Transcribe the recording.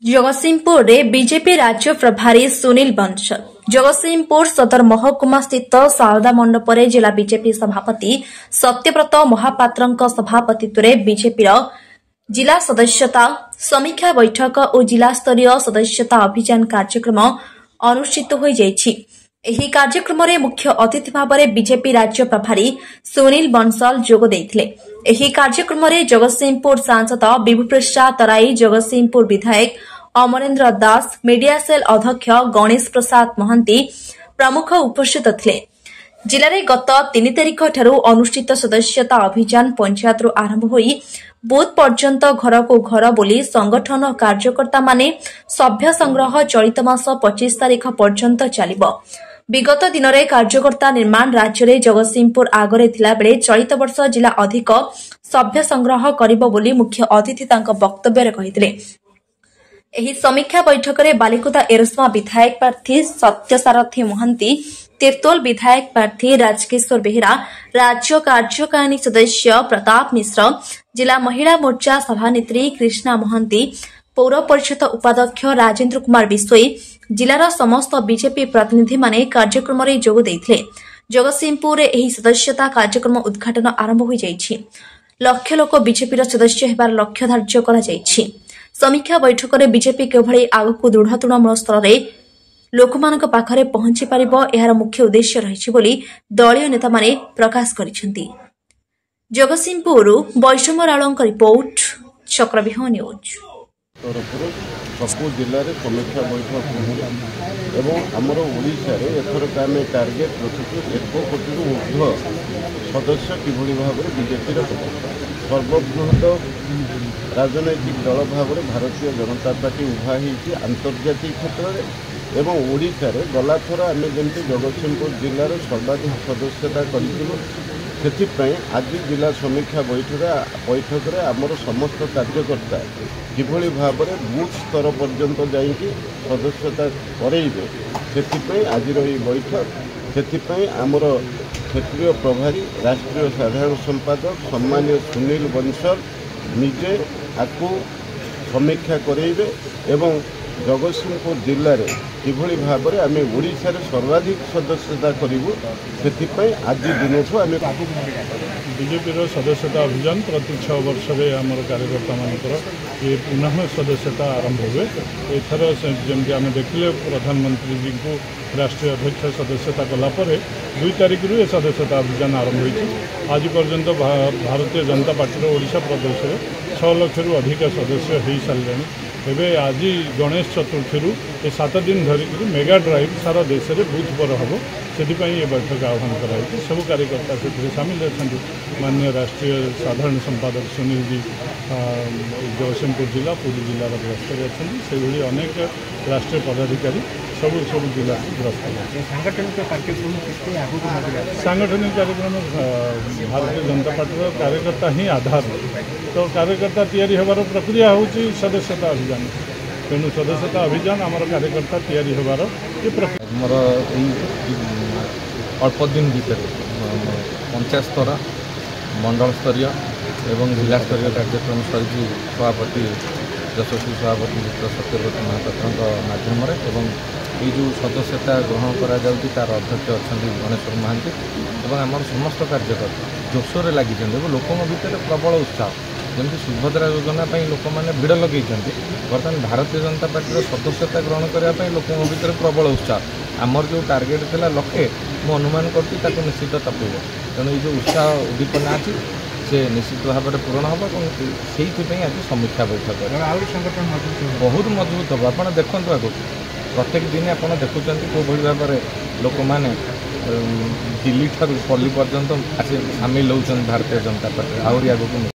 जगतसिंहपुर में बीजेपी राज्य प्रभारी सुनील बंसल जगतसिंहपुर सदर महकुमा स्थित शारदा मंडप जिला बीजेपी सभापति सत्यव्रत महापात्र सभापतित्व में बीजेपी जिला सदस्यता समीक्षा बैठक और जिला स्तरीय सदस्यता अभियान कार्यक्रम अनुष्ठित हो एही कार्यक्रम में मुख्य अतिथि भाव में बीजेपी राज्य प्रभारी सुनील बंसल जोग देथिले। एही कार्यक्रम में जगतसिंहपुर सांसद विभु प्रसाद तराई, जगतसिंहपुर विधायक अमरेन्द्र दास, मीडिया सेल अध्यक्ष गणेश प्रसाद महांती प्रमुख उपस्थित थिले। जिले में गत 3 तारिख ठारू अनुष्ठित सदस्यता अभियान पंचायत आरंभ होई बूथ पर्यंत घर को घर बोली संगठन कार्यकर्ता माने सभ्य संग्रह चलित मास 25 तारिख पर्यंत चलिबो। विगत दिन में कार्यकर्ता निर्माण राज्य में जगतसिंहपुर आगरे थिला बेले चलित वर्ष जिला अधिक सभ्य संग्रह करिबो बोली मुख्य अतिथि तांको वक्तव्य कहिथिले। एही समीक्षा बैठक में बालिकुदा एरस्मा विधायक प्रार्थी सत्यसारथी महांती, तिर्तोल विधायक प्रार्थी राजकिशोर बेहेरा, राज्य कार्यकारिणी सदस्य प्रताप मिश्र, जिला महिला मोर्चा सभानेत्री कृष्णा महांती, पौर परिषद उपाध्यक्ष राजेन्द्र कुमार बिश्नोई, जिलार समस्त बीजेपी प्रतिनिधि माने कार्यक्रम में जोग देथिले। जगतसिंहपुर एही सदस्यता कार्यक्रम उद्घाटन आरंभ हो जाइछि। लक्ष लोक बीजेपी सदस्य हेबार लक्ष्य धार्य करा जाइछि। समीक्षा बैठक में बीजेपी केभଳି आगकु दृढ़ तृणमूल स्तर में लोकमानक पाखरे पहुंची पारिबो एहार मुख्य उद्देश्य रहिछि बोली दलीय नेता माने प्रकाश करिसेंती। जगतसिंहपुर वैष्णव राळंक रिपोर्ट, चक्रव्यूह न्यूज। सबु जिले में समीक्षा बैठक एवं आमर ओडिशा रे एथरक आमे टार्गेट रखिछु 1 कोटी ऊर्ध्व सदस्य किभଳି भाବରେ बीजेपी सर्वबृहत राजनैतिक दल भाव भारतीय जनता पार्टी उभा होती आंतर्जातिक क्षेत्र में एवं ओडिशा रे गला थर आम जमी जगतसिंहपुर जिलार सर्वाधिक सदस्यता करूँ। आज जिला समीक्षा बैठक में आमर समस्त कार्यकर्ता किभଳି भाव बूथ स्तर पर्यंत जाइए सदस्यता करेइबे से आज बैठक से आमर क्षेत्रीय प्रभारी राष्ट्रीय साधारण संपादक सम्मानीय सुनील बंसल निजे आपको समीक्षा करेइबे एवं जगतसिंहपुर जिले में किभଳି भाव में आम ओडिशा रे सर्वाधिक सदस्यता करूँ से आज दिन आम बीजेपी सदस्यता अभियान प्रति 6 वर्ष में आमर कार्यकर्ता मानकर ये पुनः सदस्यता आरंभ हुए। एथर जमी आम देखिले प्रधानमंत्री जी को राष्ट्रीय अध्यक्ष सदस्यता कलापर 2 तारिख रु सदस्यता अभियान आरंभ होती। आज पर्यंत भारतीय जनता पार्टी ओडिशा प्रदेश में 6 लाख रु अधिक सदस्य हो सारे। एवं आज गणेश चतुर्थी ये 7 दिन धरिक मेगा ड्राइव सारा देश में बूथ पर हम से ये बैठक आह्वान कराई। सब कार्यकर्ता से सामिल अच्छा। माननीय राष्ट्रीय साधारण संपादक सुनील जी जगतसिंहपुर जिला पुरी जिलार गस्तर अच्छा से अनेक राष्ट्रीय पदाधिकारी सब जिला गस्त। सांगठनिक कार्यक्रम भारतीय जनता पार्टी कार्यकर्ता ही आधार तो कार्यकर्ता तैयारी होबार प्रक्रिया होची सदस्यता अभियान। तेणु सदस्यता अभियान आमर कार्यकर्ता तैयारी होबार ये प्रक्रिया अल्प दिन भीतर पंचायत स्तर मंडल स्तरीय एवं जिला स्तरीय कार्यक्रम सरी सभापति यशस्वी सभापति सत्यव्रत महापात्र माध्यम ये जो सदस्यता ग्रहण कर अध्यक्ष अच्छा गणेश्वर महांती और आम समस्त कार्यकर्ता जोशोर लगी लोक भीतर प्रबल उत्साह जमी सुभद्रा योजना लोक मैंने भिड़ लगे। बर्तमान भारतीय जनता पार्टी सदस्यता ग्रहण करने लोक भीतर प्रबल उत्साह आमर जो टार्गेट थी लक्षे मु अनुमान कर निश्चित तपेब। तेणु ये जो उत्साह उद्दीपना अच्छी से निश्चित भाव में पूरण हम से आज समीक्षा बैठक बहुत मजबूत हम। आप देखु आगे प्रत्येक दिन आप देखुं कौन भाव में लोक मैंने दिल्ली ठार पल्ली पर्यंत सामिल होती भारतीय जनता पार्टी आहरी आगे